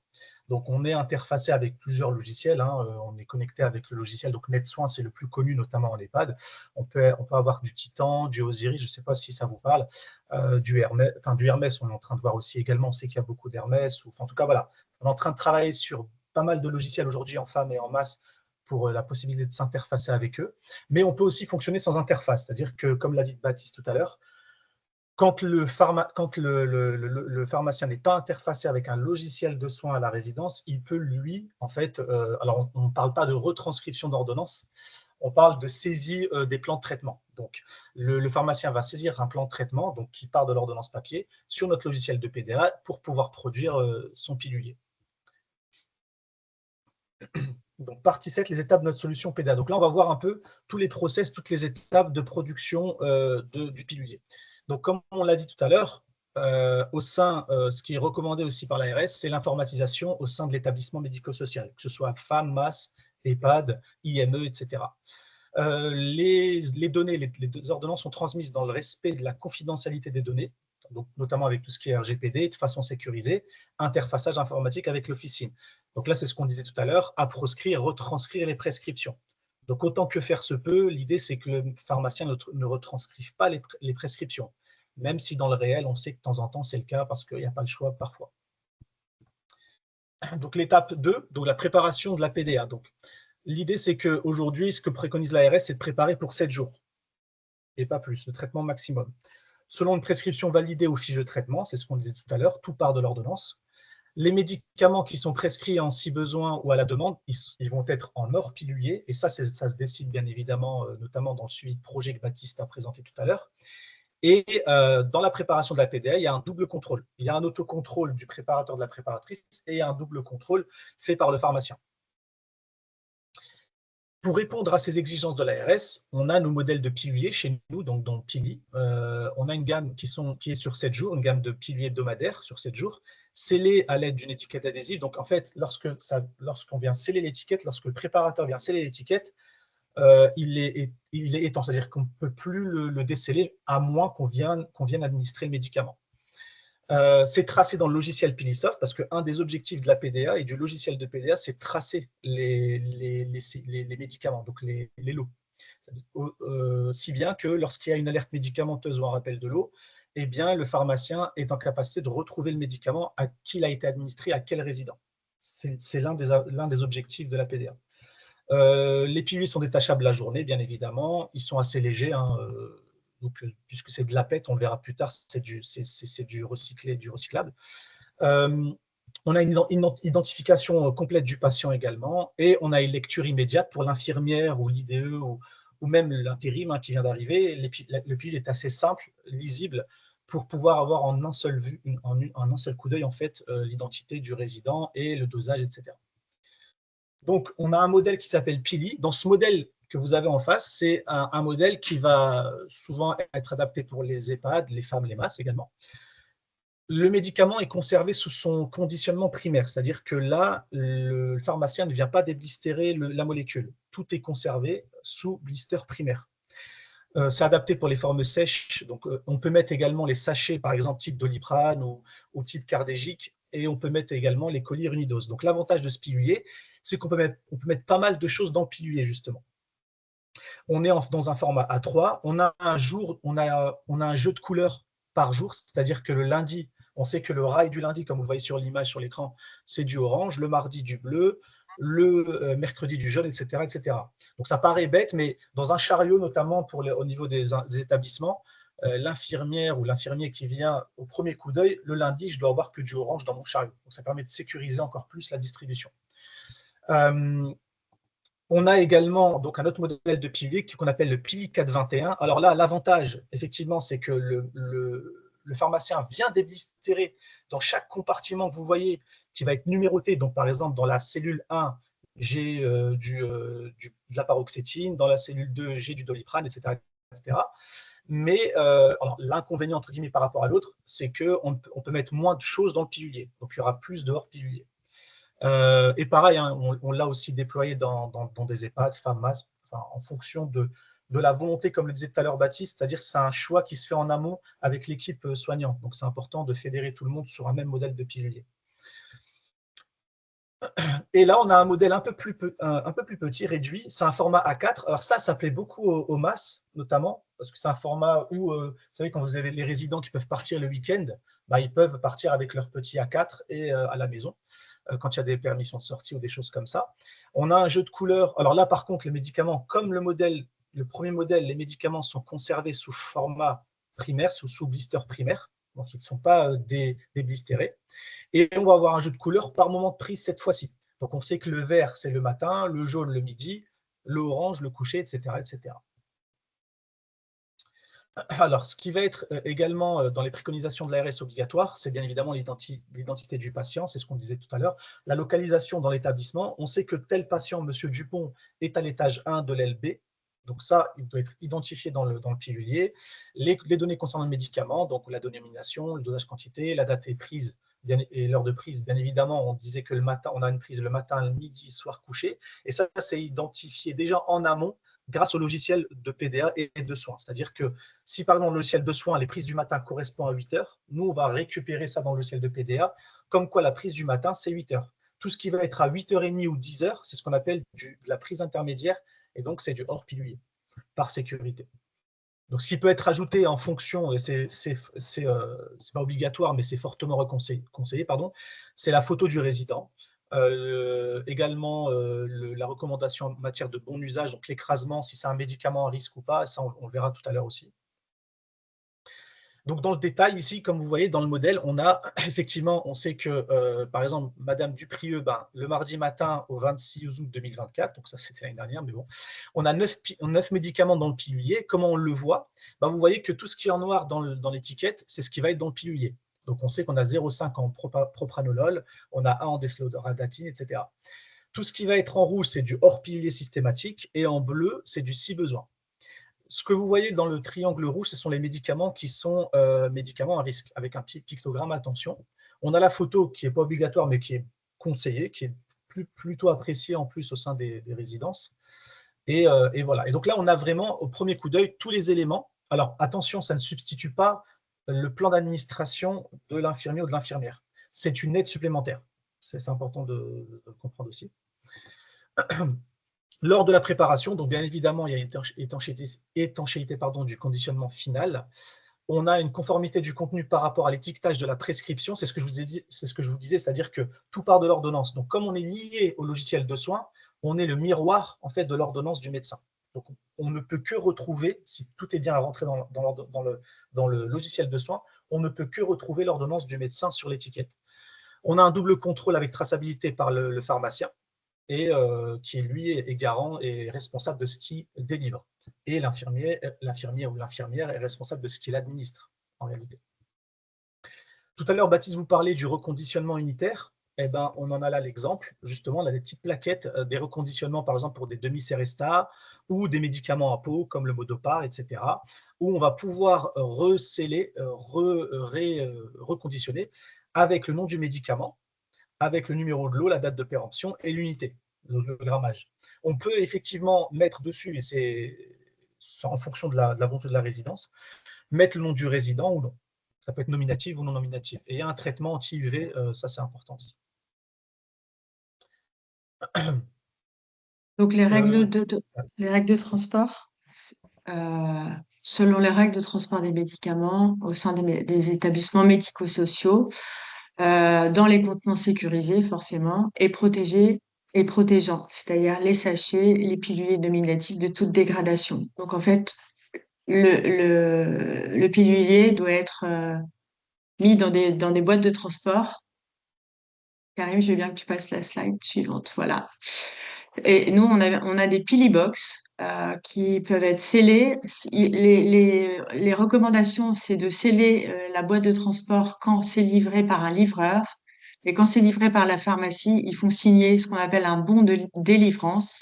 S3: Donc on est interfacé avec plusieurs logiciels, on est connecté avec le logiciel, donc NetSoin c'est le plus connu, notamment en EHPAD. On peut avoir du Titan, du Osiris, je ne sais pas si ça vous parle, du Hermès, on est en train de voir aussi également, on sait qu'il y a beaucoup d'Hermès, en tout cas voilà, on est en train de travailler sur pas mal de logiciels aujourd'hui en femmes et en masse, pour la possibilité de s'interfacer avec eux. Mais on peut aussi fonctionner sans interface, c'est-à-dire que, comme l'a dit Baptiste tout à l'heure, quand le pharmacien n'est pas interfacé avec un logiciel de soins à la résidence, il peut lui, en fait, alors on ne parle pas de retranscription d'ordonnance, on parle de saisie des plans de traitement. Donc, le pharmacien va saisir un plan de traitement donc, qui part de l'ordonnance papier sur notre logiciel de PDA pour pouvoir produire son pilulier. Donc, partie 7, les étapes de notre solution PDA. Donc là, on va voir un peu tous les process, toutes les étapes de production du pilulier. Donc, comme on l'a dit tout à l'heure, ce qui est recommandé aussi par l'ARS, c'est l'informatisation au sein de l'établissement médico-social, que ce soit FAM, MAS, EHPAD, IME, etc. Les données, les ordonnances sont transmises dans le respect de la confidentialité des données, donc notamment avec tout ce qui est RGPD, de façon sécurisée, interfaçage informatique avec l'officine. Donc là, c'est ce qu'on disait tout à l'heure, à proscrire, retranscrire les prescriptions. Donc autant que faire se peut, l'idée c'est que le pharmacien ne retranscrive pas les prescriptions, même si dans le réel, on sait que de temps en temps, c'est le cas parce qu'il n'y a pas le choix parfois. Donc l'étape 2, donc la préparation de la PDA. Donc, l'idée c'est qu'aujourd'hui, ce que préconise l'ARS, c'est de préparer pour 7 jours, et pas plus, le traitement maximum. Selon une prescription validée aux fiches de traitement, c'est ce qu'on disait tout à l'heure, tout part de l'ordonnance. Les médicaments qui sont prescrits en si besoin ou à la demande, ils vont être en hors pilulier, et ça se décide bien évidemment, notamment dans le suivi de projet que Baptiste a présenté tout à l'heure. Et dans la préparation de la PDA, il y a un double contrôle. Il y a un autocontrôle du préparateur, de la préparatrice, et un double contrôle fait par le pharmacien. Pour répondre à ces exigences de l'ARS, on a nos modèles de piluliers chez nous, donc dans Pili. On a une gamme qui est sur 7 jours, une gamme de piluliers hebdomadaires sur 7 jours, scellés à l'aide d'une étiquette adhésive. Donc en fait, lorsqu'on vient sceller l'étiquette, lorsque le préparateur vient sceller l'étiquette, il est étanche, c'est-à-dire qu'on ne peut plus le déceler à moins qu'on vienne administrer le médicament. C'est tracé dans le logiciel Pilisoft parce qu'un des objectifs de la PDA et du logiciel de PDA, c'est de tracer les médicaments, donc les lots. Si bien que lorsqu'il y a une alerte médicamenteuse ou un rappel de lot, eh bien, le pharmacien est en capacité de retrouver le médicament à qui il a été administré, à quel résident. C'est l'un des objectifs de la PDA. Les piluliers sont détachables la journée, bien évidemment. Ils sont assez légers, donc, puisque c'est de la PET, on le verra plus tard, c'est du recyclé, du recyclable. On a une identification complète du patient également, et on a une lecture immédiate pour l'infirmière ou l'IDE ou même l'intérim qui vient d'arriver. Le pilule est assez simple, lisible, pour pouvoir avoir en un seul coup d'œil en fait, l'identité du résident et le dosage, etc. Donc, on a un modèle qui s'appelle Pili. Dans ce modèle, que vous avez en face, c'est un modèle qui va souvent être adapté pour les EHPAD, les femmes, les masses également. Le médicament est conservé sous son conditionnement primaire, c'est-à-dire que là, le pharmacien ne vient pas déblistérer la molécule. Tout est conservé sous blister primaire. C'est adapté pour les formes sèches, donc on peut mettre également les sachets, par exemple type Doliprane ou type Cardégique, et on peut mettre également les colis Runidose. Donc l'avantage de ce pilulier, c'est qu'on peut mettre pas mal de choses dans le pilulier, justement. On est dans un format A3, on a un jeu de couleurs par jour, c'est-à-dire que le lundi, on sait que le rail du lundi, comme vous voyez sur l'image sur l'écran, c'est du orange, le mardi du bleu, le mercredi du jaune, etc., etc. Donc ça paraît bête, mais dans un chariot, notamment au niveau des établissements, l'infirmière ou l'infirmier qui vient au premier coup d'œil, le lundi, je dois avoir que du orange dans mon chariot. Donc ça permet de sécuriser encore plus la distribution. On a également donc, un autre modèle de pilulier qu'on appelle le Pili 421. Alors là, l'avantage, effectivement, c'est que le pharmacien vient déblistérer dans chaque compartiment que vous voyez, qui va être numéroté. Donc, par exemple, dans la cellule 1, j'ai de la paroxétine, dans la cellule 2, j'ai du Doliprane, etc. etc. Mais l'inconvénient, entre guillemets, par rapport à l'autre, c'est qu'on peut mettre moins de choses dans le pilulier. Donc, il y aura plus de hors-pilulier. Et pareil, hein, on l'a aussi déployé dans des EHPAD, femmes, masses, en fonction de la volonté, comme le disait tout à l'heure Baptiste, c'est-à-dire que c'est un choix qui se fait en amont avec l'équipe soignante. Donc, c'est important de fédérer tout le monde sur un même modèle de pilulier. Et là, on a un modèle un peu plus petit, réduit. C'est un format A4. Alors ça plaît beaucoup aux masses, notamment, parce que c'est un format où, vous savez, quand vous avez les résidents qui peuvent partir le week-end, bah, ils peuvent partir avec leur petit A4 et à la maison, quand il y a des permissions de sortie ou des choses comme ça. On a un jeu de couleurs. Alors là, par contre, les médicaments, comme le premier modèle, les médicaments sont conservés sous format primaire, sous blister primaire, donc ils ne sont pas déblistérés. Et on va avoir un jeu de couleurs par moment de prise cette fois-ci. Donc on sait que le vert, c'est le matin, le jaune, le midi, l'orange, le coucher, etc., etc. Alors, ce qui va être également dans les préconisations de l'ARS obligatoire, c'est bien évidemment l'identité du patient, c'est ce qu'on disait tout à l'heure, la localisation dans l'établissement. On sait que tel patient, M. Dupont, est à l'étage 1 de l'LB. Donc ça, il doit être identifié dans le pilulier. Les données concernant le médicament, donc la dénomination, le dosage quantité, la date et prise et l'heure de prise. Bien évidemment, on disait que le matin, on a une prise le matin, le midi, soir couché. Et ça, c'est identifié déjà en amont grâce au logiciel de PDA et de soins. C'est-à-dire que si, par exemple, dans le logiciel de soins, les prises du matin correspondent à 8 heures, nous, on va récupérer ça dans le logiciel de PDA, comme quoi la prise du matin, c'est 8 heures. Tout ce qui va être à 8h30 ou 10 heures, c'est ce qu'on appelle de la prise intermédiaire, et donc c'est du hors pilulier, par sécurité. Donc, ce qui peut être ajouté en fonction, et c'est pas obligatoire, mais c'est fortement conseillé, pardon, c'est la photo du résident. Également, la recommandation en matière de bon usage, donc l'écrasement, si c'est un médicament à risque ou pas, ça on le verra tout à l'heure aussi. Donc, dans le détail, ici, comme vous voyez, dans le modèle, on a effectivement, on sait que, par exemple, Madame Duprieux, le mardi matin au 26 août 2024, donc ça c'était l'année dernière, mais bon, on a 9 médicaments dans le pilulier. Comment on le voit? Vous voyez que tout ce qui est en noir dans l'étiquette, c'est ce qui va être dans le pilulier. Donc, on sait qu'on a 0,5 en propranolol, on a 1 en desloratadine, etc. Tout ce qui va être en rouge, c'est du hors pilulier systématique, et en bleu, c'est du si besoin. Ce que vous voyez dans le triangle rouge, ce sont les médicaments qui sont médicaments à risque, avec un petit pictogramme, attention. On a la photo qui n'est pas obligatoire, mais qui est conseillée, qui est plutôt appréciée en plus au sein des résidences. Et voilà. Et donc là, on a vraiment, au premier coup d'œil, tous les éléments. Alors, attention, ça ne substitue pas le plan d'administration de l'infirmier ou de l'infirmière. C'est une aide supplémentaire. C'est important de le comprendre aussi. Lors de la préparation, donc bien évidemment, il y a étanchéité du conditionnement final. On a une conformité du contenu par rapport à l'étiquetage de la prescription. C'est ce que je vous ai dit, c'est ce que je vous disais, c'est-à-dire que tout part de l'ordonnance. Donc, comme on est lié au logiciel de soins, on est le miroir en fait de l'ordonnance du médecin. Donc, on ne peut que retrouver, si tout est bien rentré dans le logiciel de soins, on ne peut que retrouver l'ordonnance du médecin sur l'étiquette. On a un double contrôle avec traçabilité par le pharmacien, et qui, lui, est garant et responsable de ce qu'il délivre. Et l'infirmier ou l'infirmière est responsable de ce qu'il administre, en réalité. Tout à l'heure, Baptiste vous parlait du reconditionnement unitaire. Eh ben, on en a là l'exemple. Justement, on a des petites plaquettes, des reconditionnements, par exemple, pour des demi-Seresta ou des médicaments à peau comme le Modopar, etc., où on va pouvoir recéler, reconditionner avec le nom du médicament, avec le numéro de lot, la date de péremption et l'unité, le grammage. On peut effectivement mettre dessus, et c'est en fonction de la volonté de la résidence, mettre le nom du résident ou non. Ça peut être nominatif ou non nominatif. Et un traitement anti-UV, ça c'est important aussi.
S1: Donc, les règles de transport, selon les règles de transport des médicaments au sein des établissements médico-sociaux, dans les contenants sécurisés, forcément, et protégés et protégeants, c'est-à-dire les sachets, les piluliers nominatifs de toute dégradation. Donc, en fait, le pilulier doit être mis dans des boîtes de transport. Karim, je veux bien que tu passes la slide suivante. Voilà. Et nous, on a des Pili Box qui peuvent être scellés. Les recommandations, c'est de sceller la boîte de transport quand c'est livré par un livreur. Et quand c'est livré par la pharmacie, ils font signer ce qu'on appelle un bon de délivrance.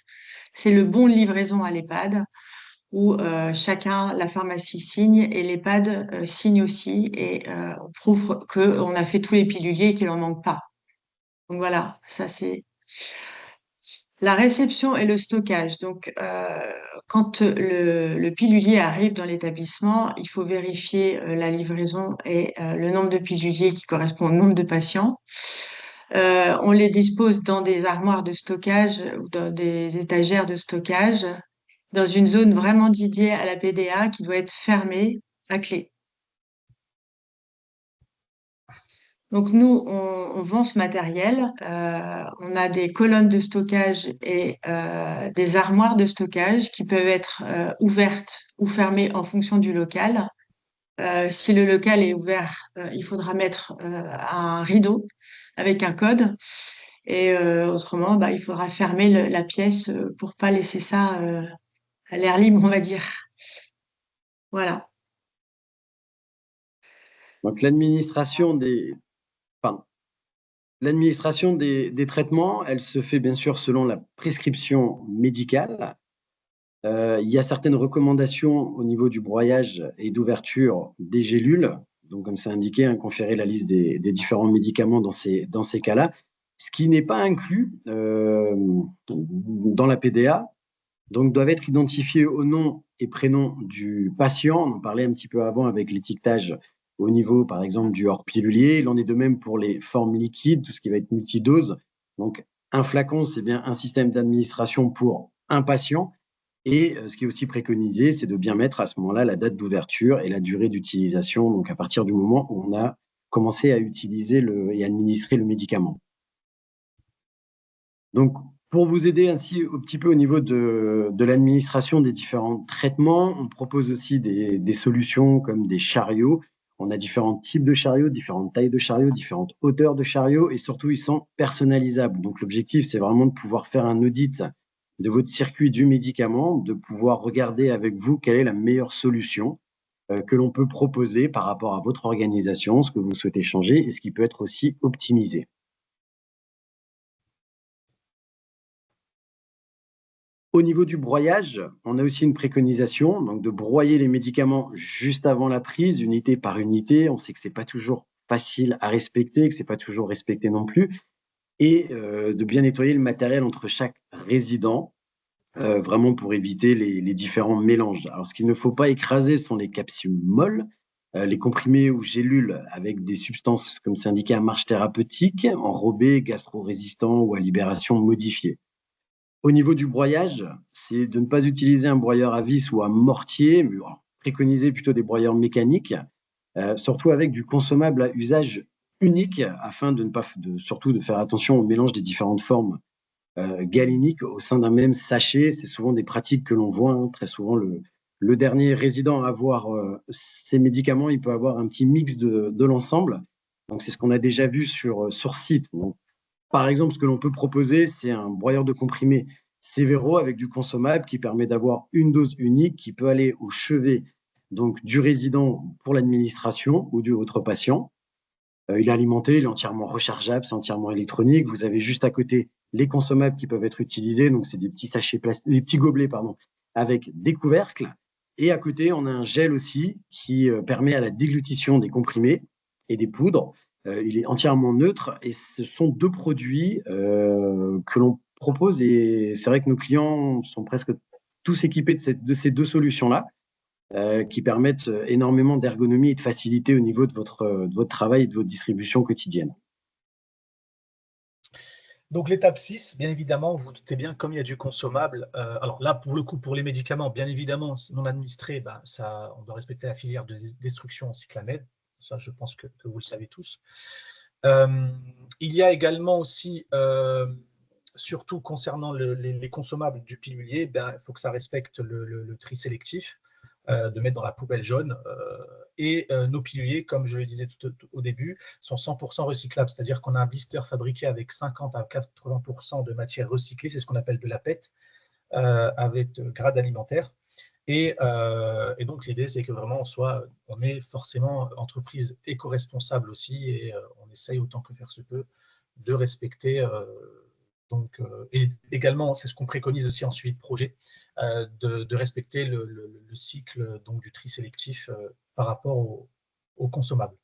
S1: C'est le bon de livraison à l'EHPAD où la pharmacie signe et l'EHPAD signe aussi et on prouve qu'on a fait tous les piluliers et qu'il n'en manque pas. Donc voilà, ça c'est la réception et le stockage. Donc, quand le pilulier arrive dans l'établissement, il faut vérifier la livraison et le nombre de piluliers qui correspond au nombre de patients. On les dispose dans des armoires de stockage ou dans des étagères de stockage, dans une zone vraiment dédiée à la PDA qui doit être fermée à clé. Donc nous, on vend ce matériel. On a des colonnes de stockage et des armoires de stockage qui peuvent être ouvertes ou fermées en fonction du local. Si le local est ouvert, il faudra mettre un rideau avec un code. Et autrement, il faudra fermer la pièce pour pas laisser ça à l'air libre, on va dire. Voilà.
S2: Donc l'administration des traitements, elle se fait bien sûr selon la prescription médicale. Il y a certaines recommandations au niveau du broyage et d'ouverture des gélules. Donc, comme c'est indiqué, conférer la liste des différents médicaments dans ces cas-là. Ce qui n'est pas inclus dans la PDA, donc doivent être identifiés au nom et prénom du patient. On en parlait un petit peu avant avec l'étiquetage au niveau, par exemple, du hors pilulier. Il en est de même pour les formes liquides, tout ce qui va être multidose. Donc, un flacon, c'est bien un système d'administration pour un patient. Et ce qui est aussi préconisé, c'est de bien mettre à ce moment-là la date d'ouverture et la durée d'utilisation, donc à partir du moment où on a commencé à utiliser et administrer le médicament. Donc, pour vous aider ainsi un petit peu au niveau de l'administration des différents traitements, on propose aussi des solutions comme des chariots. On a différents types de chariots, différentes tailles de chariots, différentes hauteurs de chariots et surtout, ils sont personnalisables. Donc, l'objectif, c'est vraiment de pouvoir faire un audit de votre circuit du médicament, de pouvoir regarder avec vous quelle est la meilleure solution que l'on peut proposer par rapport à votre organisation, ce que vous souhaitez changer et ce qui peut être aussi optimisé. Au niveau du broyage, on a aussi une préconisation, donc de broyer les médicaments juste avant la prise, unité par unité. On sait que ce n'est pas toujours facile à respecter, que ce n'est pas toujours respecté non plus, et de bien nettoyer le matériel entre chaque résident, vraiment pour éviter les différents mélanges. Alors, ce qu'il ne faut pas écraser sont les capsules molles, les comprimés ou gélules avec des substances, comme c'est indiqué, à marge thérapeutique, enrobées, gastro-résistants ou à libération modifiée. Au niveau du broyage, c'est de ne pas utiliser un broyeur à vis ou à mortier, mais préconiser plutôt des broyeurs mécaniques, surtout avec du consommable à usage unique, afin surtout de faire attention au mélange des différentes formes galéniques au sein d'un même sachet. C'est souvent des pratiques que l'on voit, très souvent le dernier résident à avoir ces médicaments, il peut avoir un petit mix de l'ensemble. Donc c'est ce qu'on a déjà vu sur site. Donc, par exemple, ce que l'on peut proposer, c'est un broyeur de comprimés Severo avec du consommable qui permet d'avoir une dose unique qui peut aller au chevet donc, du résident pour l'administration ou du autre patient. Il est alimenté, il est entièrement rechargeable, c'est entièrement électronique. Vous avez juste à côté les consommables qui peuvent être utilisés. Donc, c'est des petits sachets des petits gobelets, avec des couvercles. Et à côté, on a un gel aussi qui permet à la déglutition des comprimés et des poudres. Il est entièrement neutre et ce sont deux produits que l'on propose. Et c'est vrai que nos clients sont presque tous équipés de ces deux solutions-là qui permettent énormément d'ergonomie et de facilité au niveau de votre travail et de votre distribution quotidienne.
S3: Donc l'étape 6, bien évidemment, vous vous doutez bien, comme il y a du consommable, alors là, pour le coup, pour les médicaments, bien évidemment, non administrés, ben, on doit respecter la filière de destruction cyclamède. Ça, je pense que vous le savez tous. Il y a également aussi, surtout concernant les consommables du pilulier, ben, il faut que ça respecte le tri sélectif, de mettre dans la poubelle jaune. Et nos piluliers, comme je le disais tout au début, sont 100% recyclables, c'est-à-dire qu'on a un blister fabriqué avec 50 à 80% de matière recyclée, c'est ce qu'on appelle de la PET, avec grade alimentaire. Et donc l'idée, c'est que vraiment on est forcément entreprise éco-responsable aussi, et on essaye autant que faire se peut de respecter. Et également, c'est ce qu'on préconise aussi en suivi de projet, de respecter le cycle donc, du tri sélectif par rapport aux consommables.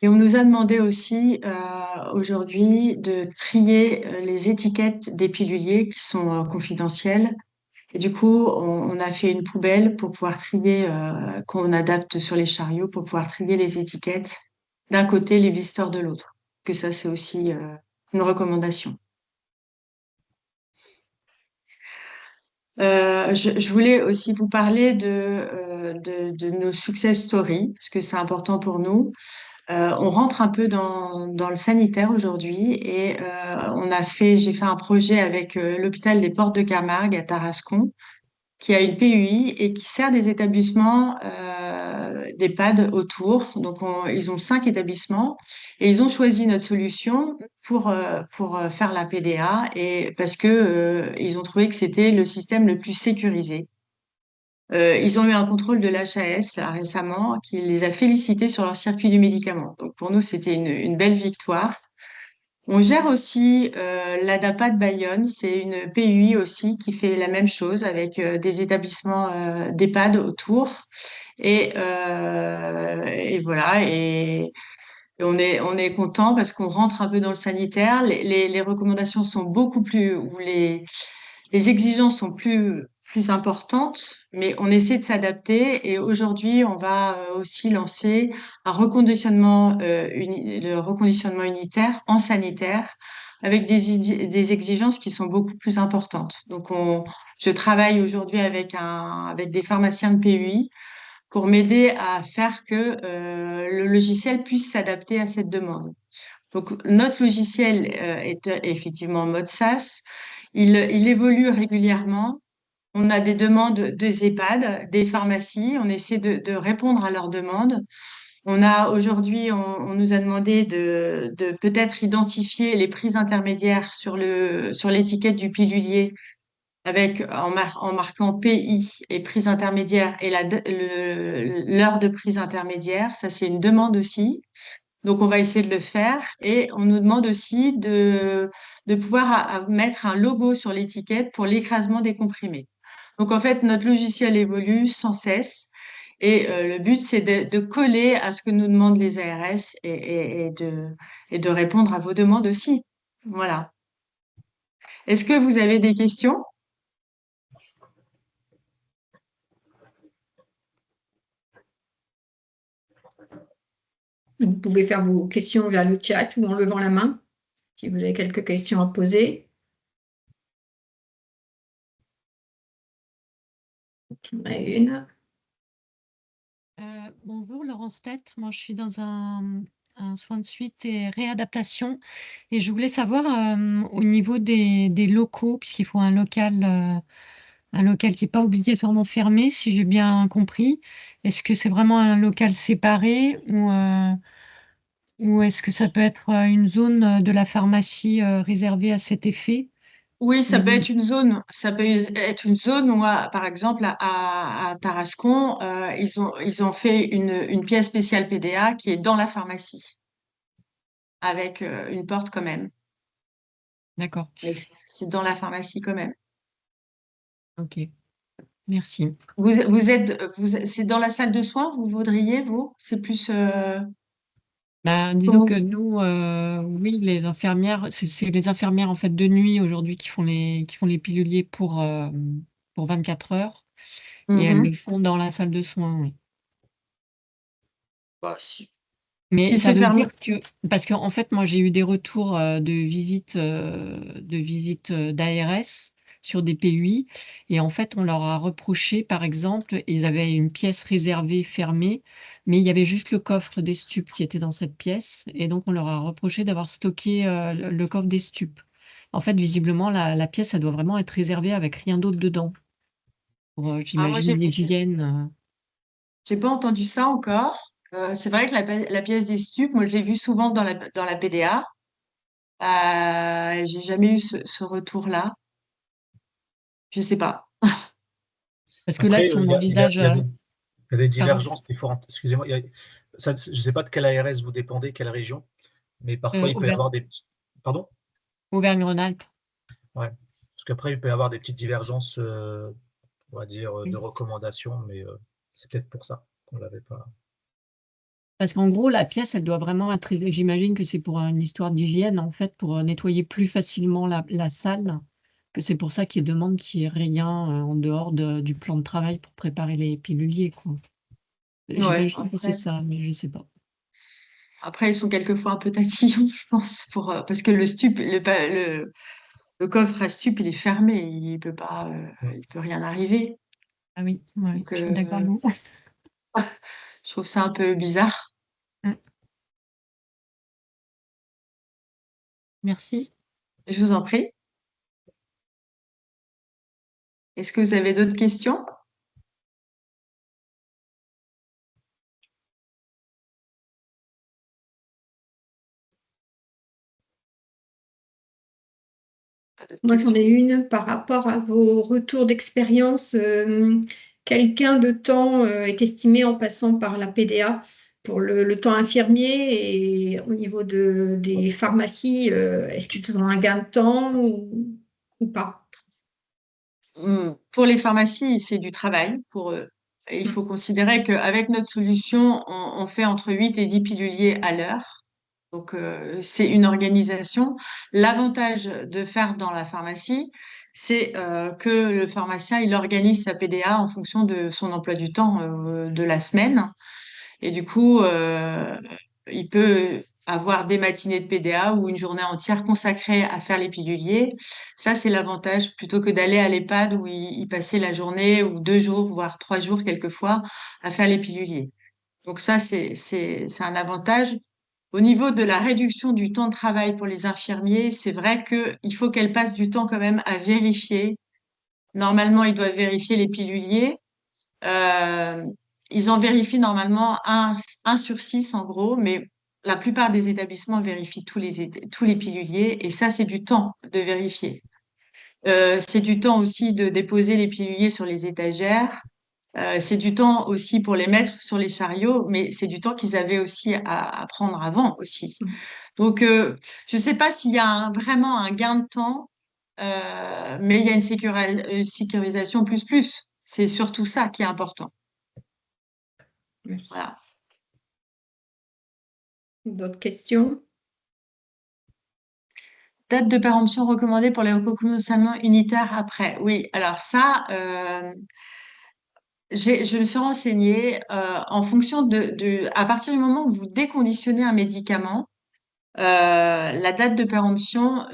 S1: Et on nous a demandé aussi aujourd'hui de trier les étiquettes des piluliers qui sont confidentielles. Et du coup, on a fait une poubelle pour pouvoir trier, qu'on adapte sur les chariots, pour pouvoir trier les étiquettes d'un côté, les blisters de l'autre. Que ça, c'est aussi une recommandation. Je voulais aussi vous parler de nos success stories, parce que c'est important pour nous. On rentre un peu dans le sanitaire aujourd'hui et j'ai fait un projet avec l'hôpital des Portes de Camargue à Tarascon, qui a une PUI et qui sert des établissements d'EHPAD autour. Donc, ils ont 5 établissements et ils ont choisi notre solution pour faire la PDA et parce que ils ont trouvé que c'était le système le plus sécurisé. Ils ont eu un contrôle de l'HAS là, récemment qui les a félicités sur leur circuit du médicament. Donc, pour nous, c'était une belle victoire. On gère aussi l'ADAPA de Bayonne, c'est une PUI aussi qui fait la même chose avec des établissements d'EHPAD autour. Et voilà, et on est content parce qu'on rentre un peu dans le sanitaire. Les recommandations sont beaucoup plus, ou les exigences sont plus importantes, mais on essaie de s'adapter. Et aujourd'hui, on va aussi lancer le reconditionnement unitaire en sanitaire avec des exigences qui sont beaucoup plus importantes. Donc, je travaille aujourd'hui avec des pharmaciens de PUI pour m'aider à faire que le logiciel puisse s'adapter à cette demande. Donc, notre logiciel est effectivement en mode SaaS. Il évolue régulièrement. On a des demandes des EHPAD, des pharmacies. On essaie de répondre à leurs demandes. On nous a demandé de peut-être identifier les prises intermédiaires sur l'étiquette du pilulier en marquant PI et prise intermédiaire et l'heure de prise intermédiaire. Ça, c'est une demande aussi. Donc, on va essayer de le faire. Et on nous demande aussi de pouvoir mettre un logo sur l'étiquette pour l'écrasement des comprimés. Donc, en fait, notre logiciel évolue sans cesse. Et le but, c'est de coller à ce que nous demandent les ARS et de répondre à vos demandes aussi. Voilà. Est-ce que vous avez des questions?
S4: Vous pouvez faire vos questions via le chat ou en levant la main, si vous avez quelques questions à poser. Il y en a une.
S5: Bonjour Laurence Tête, moi je suis dans un soin de suite et réadaptation et je voulais savoir au niveau des locaux, puisqu'il faut un local qui n'est pas obligatoirement fermé, si j'ai bien compris, est-ce que c'est vraiment un local séparé ou est-ce que ça peut être une zone de la pharmacie réservée à cet effet?
S1: Oui, ça peut être une zone. Ça peut être une zone où, par exemple, à Tarascon, ils ont fait une pièce spéciale PDA qui est dans la pharmacie, avec une porte quand même.
S5: D'accord,
S1: Mais c'est dans la pharmacie quand même.
S5: ok. merci.
S1: C'est dans la salle de soins, vous voudriez, vous? C'est plus,
S5: Ben, disons que
S1: comment?
S5: nous, oui, les infirmières, c'est les infirmières en fait de nuit aujourd'hui qui font les piluliers pour 24 heures et elles le
S1: Mhm.
S5: font dans la salle de soins, oui.
S1: Bah, si,
S5: Mais
S1: si
S5: ça
S1: c'est
S5: veut
S1: fermé.
S5: dire que parce qu'en fait, moi, j'ai eu des retours de visites d'ARS sur des PUI et en fait, on leur a reproché, par exemple, ils avaient une pièce réservée fermée, mais il y avait juste le coffre des stupes qui était dans cette pièce et donc on leur a reproché d'avoir stocké le coffre des stupes. En fait, visiblement, la pièce, elle doit vraiment être réservée avec rien d'autre dedans pour,
S1: Ah, moi,
S5: j'imagine, l'hygiène.
S1: j'ai pas entendu ça encore. C'est vrai que la pièce des stupes, moi, je l'ai vue souvent dans la PDA. J'ai jamais eu ce retour-là. Je sais pas.
S5: Parce que là,
S3: Après,
S5: si on envisage,
S3: il y a des
S5: pardon,
S3: divergences différentes. Excusez-moi, je ne sais pas de quelle ARS vous dépendez, quelle région, mais parfois il peut y avoir des petits. Pardon?
S5: Auvergne-Rhône-Alpes.
S3: Ouais. Parce qu'après, il peut y avoir des petites divergences, on va dire, de
S5: Oui.
S3: recommandations, mais c'est peut-être pour ça qu'on ne l'avait pas.
S5: Parce qu'en gros, la pièce, elle doit vraiment être, j'imagine que c'est pour une histoire d'hygiène, en fait, pour nettoyer plus facilement la salle, que c'est pour ça qu'ils demandent qu'il n'y ait rien en dehors du plan de travail pour préparer les piluliers, quoi.
S1: Ouais,
S5: J'imagine que c'est ça, mais je ne sais pas.
S1: après, ils sont quelquefois un peu tatillons, je pense, parce que le coffre à stup, il est fermé. Il peut rien arriver.
S5: Ah oui, ouais,
S1: Donc,
S5: je suis d'accord. Non.
S1: je trouve ça un peu bizarre.
S5: Mm. Merci.
S1: Je vous en prie. Est-ce que vous avez d'autres questions? Pas d'autres
S4: Moi, j'en
S1: questions.
S4: ai une par rapport à vos retours d'expérience. Quel gain de temps est estimé en passant par la PDA pour le temps infirmier et au niveau des pharmacies, est-ce qu'ils ont un gain de temps ou pas?
S1: Pour les pharmacies, c'est du travail pour eux. Et il
S4: Mm.
S1: faut considérer qu'avec notre solution, on fait entre 8 et 10 piluliers à l'heure. Donc, c'est une organisation. L'avantage de faire dans la pharmacie, c'est que le pharmacien, il organise sa PDA en fonction de son emploi du temps de la semaine. Et du coup, il peut avoir des matinées de PDA ou une journée entière consacrée à faire les piluliers. Ça, c'est l'avantage plutôt que d'aller à l'EHPAD où il passait la journée ou 2 jours, voire 3 jours quelquefois à faire les piluliers. Donc ça, c'est un avantage. Au niveau de la réduction du temps de travail pour les infirmiers, c'est vrai qu'il faut qu'elles passent du temps quand même à vérifier. Normalement, ils doivent vérifier les piluliers. Euh, Ils en vérifient normalement un sur 6 en gros, mais la plupart des établissements vérifient tous les piluliers et ça, c'est du temps de vérifier. C'est du temps aussi de déposer les piluliers sur les étagères. C'est du temps aussi pour les mettre sur les chariots, mais c'est du temps qu'ils avaient aussi à prendre avant aussi. Donc, je ne sais pas s'il y a vraiment un gain de temps, mais il y a une sécurisation plus plus. C'est surtout ça qui est important.
S4: Merci.
S1: Voilà.
S4: D'autres questions?
S1: Date de péremption recommandée pour les recommençaments unitaires après. Oui, alors ça, je me suis renseignée en fonction à partir du moment où vous déconditionnez un médicament, la date de péremption,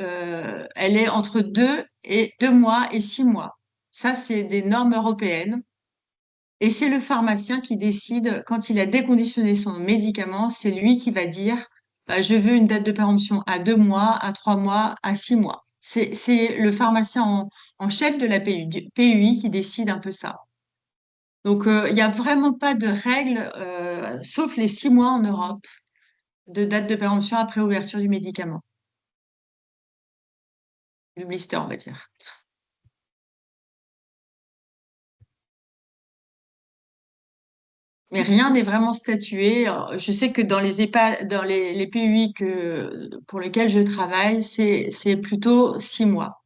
S1: elle est entre 2 mois et 6 mois. Ça, c'est des normes européennes. Et c'est le pharmacien qui décide, quand il a déconditionné son médicament, c'est lui qui va dire, bah, je veux une date de péremption à 2 mois, à 3 mois, à 6 mois. C'est le pharmacien en chef de la PUI qui décide un peu ça. Donc, il n'y a vraiment pas de règle, sauf les 6 mois en Europe, de date de péremption après ouverture du médicament, du blister, on va dire. Mais rien n'est vraiment statué. Je sais que dans les dans les PUI pour lesquels je travaille, c'est plutôt 6 mois.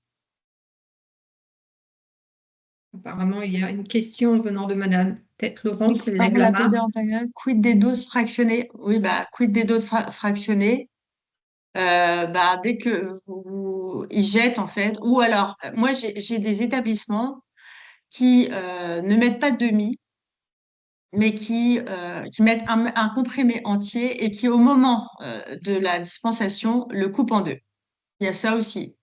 S4: apparemment, il y a une question venant de Madame. Peut-être Laurence,
S1: Donc,
S4: elle
S1: par
S4: lève la
S1: la
S4: main.
S1: PDA antérieure, quid des doses fractionnées? Oui, bah, quid des doses fractionnées? Bah, dès que ils jettent, en fait, ou alors, moi, j'ai des établissements qui ne mettent pas de demi, mais qui mettent un comprimé entier et qui, au moment de la dispensation, le coupent en deux. Il y a ça aussi.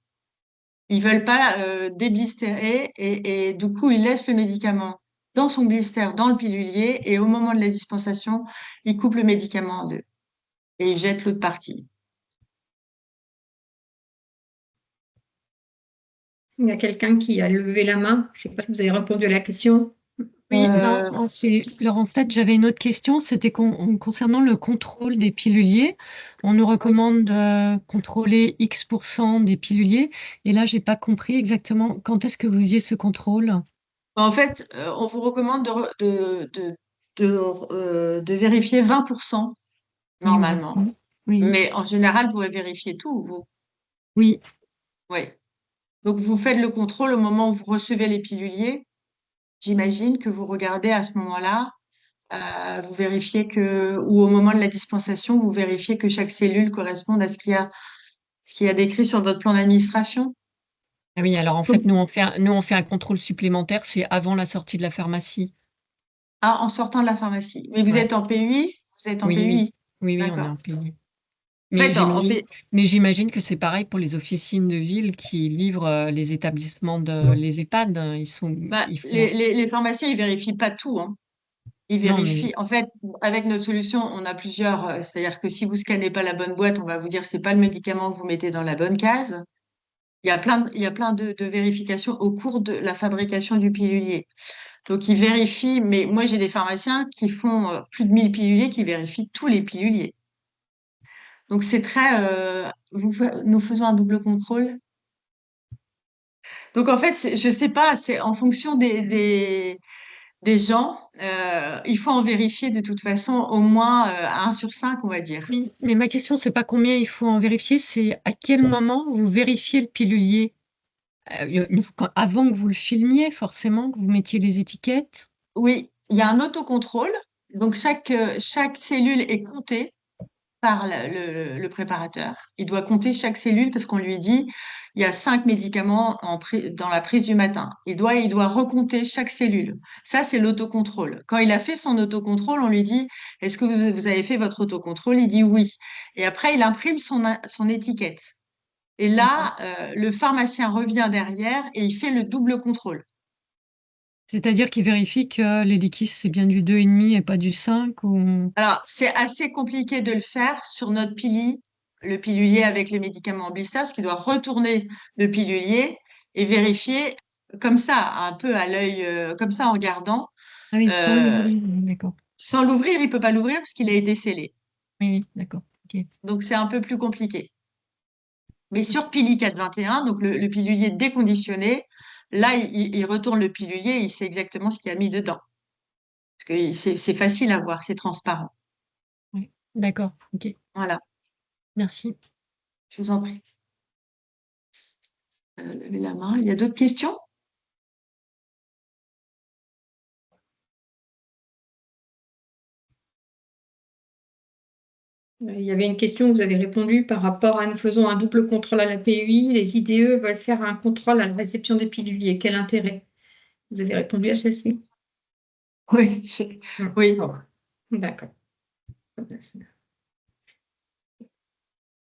S1: Ils veulent pas déblistérer et du coup, ils laissent le médicament dans son blister, dans le pilulier, et au moment de la dispensation, ils coupent le médicament en deux et ils jettent l'autre partie.
S4: Il y a quelqu'un qui a levé la main. Je ne sais pas si vous avez répondu à la question.
S5: Oui, non,
S1: Euh,
S5: alors en fait, j'avais une autre question, c'était concernant le contrôle des piluliers. On nous recommande de contrôler X% des piluliers, et là, j'ai pas compris exactement quand est-ce que vous faisiez ce contrôle.
S1: En fait, on vous recommande de vérifier 20%
S5: Oui, oui,
S1: normalement.
S5: oui, oui,
S1: Mais en général, vous vérifiez tout, vous.
S5: oui.
S1: Oui. Donc, vous faites le contrôle au moment où vous recevez les piluliers. J'imagine que vous regardez à ce moment-là, vous vérifiez ou au moment de la dispensation, vous vérifiez que chaque cellule corresponde à ce qu'il y a décrit sur votre plan d'administration.
S5: Ah oui, alors en
S1: Donc,
S5: fait, nous, on fait un contrôle supplémentaire, c'est avant la sortie de la pharmacie.
S1: en sortant de la pharmacie. Mais vous
S5: Ouais.
S1: êtes en PUI? Vous êtes en
S5: Oui, oui,
S1: PUI.
S5: oui, oui, on est
S1: D'accord.
S5: en pays.
S1: En fait,
S5: Mais j'imagine que c'est pareil pour les officines de ville qui livrent les établissements les EHPAD. Ils font.
S1: les pharmaciens, ils vérifient pas tout, hein. Ils
S5: Non, mais
S1: vérifient. En fait, avec notre solution, on a plusieurs. C'est-à-dire que si vous scannez pas la bonne boîte, on va vous dire c'est pas le médicament que vous mettez dans la bonne case. Il y a plein de vérifications au cours de la fabrication du pilulier. Donc, ils vérifient. Mais moi, j'ai des pharmaciens qui font plus de 1000 piluliers qui vérifient tous les piluliers. Donc, c'est très. Nous faisons un double contrôle. Donc, en fait, je sais pas. C'est en fonction des gens, il faut en vérifier de toute façon au moins 1 sur 5, on va dire.
S5: oui, mais ma question, c'est pas combien il faut en vérifier, c'est à quel moment vous vérifiez le pilulier. Avant que vous le filmiez, forcément, que vous mettiez les étiquettes.
S1: Oui, il y a un autocontrôle. Donc, chaque cellule est comptée par le préparateur. Il doit compter chaque cellule parce qu'on lui dit, il y a 5 médicaments dans la prise du matin. Il doit recompter chaque cellule. Ça, c'est l'autocontrôle. Quand il a fait son autocontrôle, on lui dit, est-ce que vous avez fait votre autocontrôle? Il dit oui. Et après, il imprime son étiquette. Et
S5: D'accord.
S1: là, le pharmacien revient derrière et il fait le double contrôle.
S5: C'est-à-dire qu'il vérifie que les liquides, c'est bien du 2,5 et pas du 5 ou.
S1: Alors, c'est assez compliqué de le faire sur notre le pilulier avec les médicaments en blister, parce qu'il doit retourner le pilulier et vérifier comme ça, un peu à l'œil, comme ça en regardant.
S5: Ah oui, sans
S1: Euh,
S5: l'ouvrir, d'accord.
S1: Sans l'ouvrir, il peut pas l'ouvrir parce qu'il a été scellé.
S5: Oui, oui, d'accord. Ok.
S1: Donc, c'est un peu plus compliqué. Mais sur Pili 421, donc le pilulier déconditionné, là, il retourne le pilulier et il sait exactement ce qu'il a mis dedans. Parce que c'est facile à voir, c'est transparent.
S5: Oui, d'accord. Ok.
S1: Voilà,
S5: Merci.
S1: je vous en prie. Levez la main. Il y a d'autres questions?
S4: Il y avait une question, vous avez répondu par rapport à nous faisons un double contrôle à la PUI. Les IDE veulent faire un contrôle à la réception des piluliers. Quel intérêt? Vous avez répondu à celle-ci?
S1: Oui, oui.
S4: Oh, d'accord.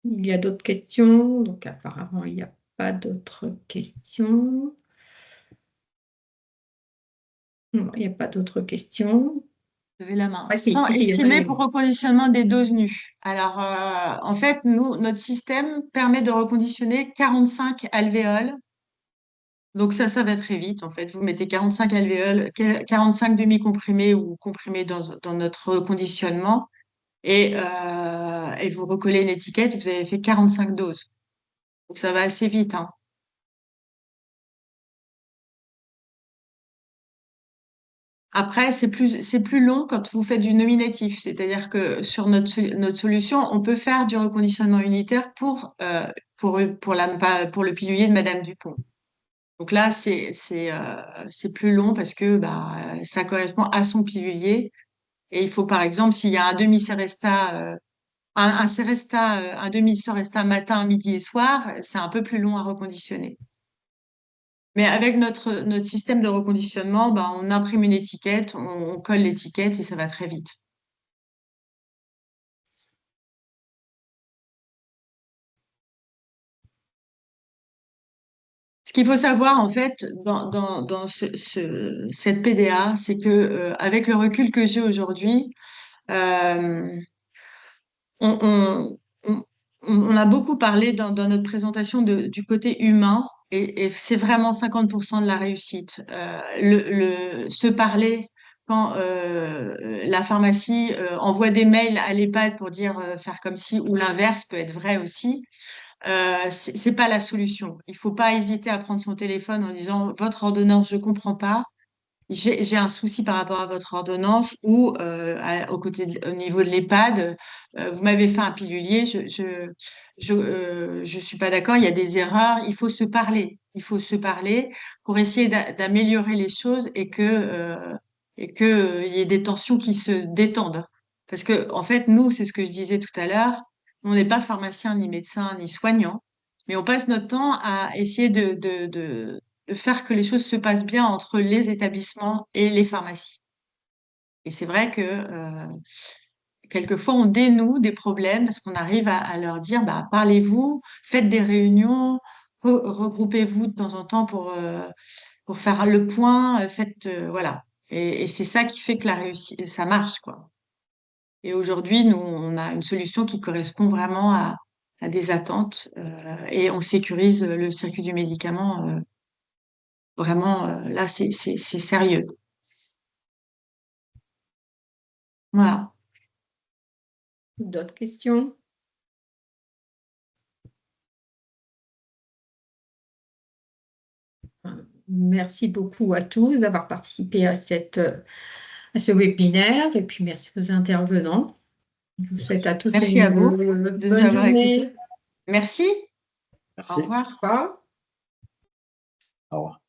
S4: Il y a d'autres questions. Donc, apparemment, il n'y a pas d'autres questions. Non, il n'y a pas d'autres questions.
S1: Levez la main.
S4: Ah, si,
S1: Non,
S4: si, si,
S1: estimé pour reconditionnement des doses nues. Alors, en fait, notre système permet de reconditionner 45 alvéoles. Donc ça va très vite. En fait, vous mettez 45 alvéoles, 45 demi-comprimés ou comprimés dans notre reconditionnement et vous recollez une étiquette. Vous avez fait 45 doses. Donc ça va assez vite, hein. Après, c'est plus long quand vous faites du nominatif. C'est-à-dire que sur notre solution, on peut faire du reconditionnement unitaire pour le pilulier de Madame Dupont. Donc là, c'est plus long parce que bah, ça correspond à son pilulier. Et il faut, par exemple, s'il y a un demi-Seresta, un Seresta, un demi-Seresta matin, midi et soir, c'est un peu plus long à reconditionner. Mais avec notre système de reconditionnement, bah, on imprime une étiquette, on colle l'étiquette et ça va très vite. Ce qu'il faut savoir, en fait, dans cette PDA, c'est que, avec le recul que j'ai aujourd'hui, euh, on, on, on- on a beaucoup parlé dans notre présentation du côté humain et c'est vraiment 50% de la réussite. Se parler quand la pharmacie envoie des mails à l'EHPAD pour dire faire comme si, ou l'inverse peut être vrai aussi. C'est pas la solution. Il faut pas hésiter à prendre son téléphone en disant votre ordonnance, je comprends pas. J'ai un souci par rapport à votre ordonnance ou au niveau de l'EHPAD, vous m'avez fait un pilulier, je suis pas d'accord, il y a des erreurs, il faut se parler. Il faut se parler pour essayer d'améliorer les choses et que il y ait des tensions qui se détendent. Parce que en fait, nous, c'est ce que je disais tout à l'heure, on n'est pas pharmacien, ni médecin, ni soignant, mais on passe notre temps à essayer de faire que les choses se passent bien entre les établissements et les pharmacies. Et c'est vrai que quelquefois, on dénoue des problèmes parce qu'on arrive à leur dire, bah, parlez-vous, faites des réunions, regroupez-vous de temps en temps pour faire le point, faites, voilà. Et c'est ça qui fait que la réussite, ça marche, quoi. Et aujourd'hui, nous, on a une solution qui correspond vraiment à des attentes et on sécurise le circuit du médicament. Vraiment, là, c'est sérieux. Voilà.
S4: D'autres questions? Merci beaucoup à tous d'avoir participé à ce webinaire et puis merci aux intervenants. Je vous souhaite à tous
S1: Merci à
S4: une
S1: vous de nous
S4: bonne
S1: avoir écoutés.
S4: journée.
S1: Merci. Au
S2: Merci.
S1: revoir.
S4: Au revoir.
S2: Au revoir.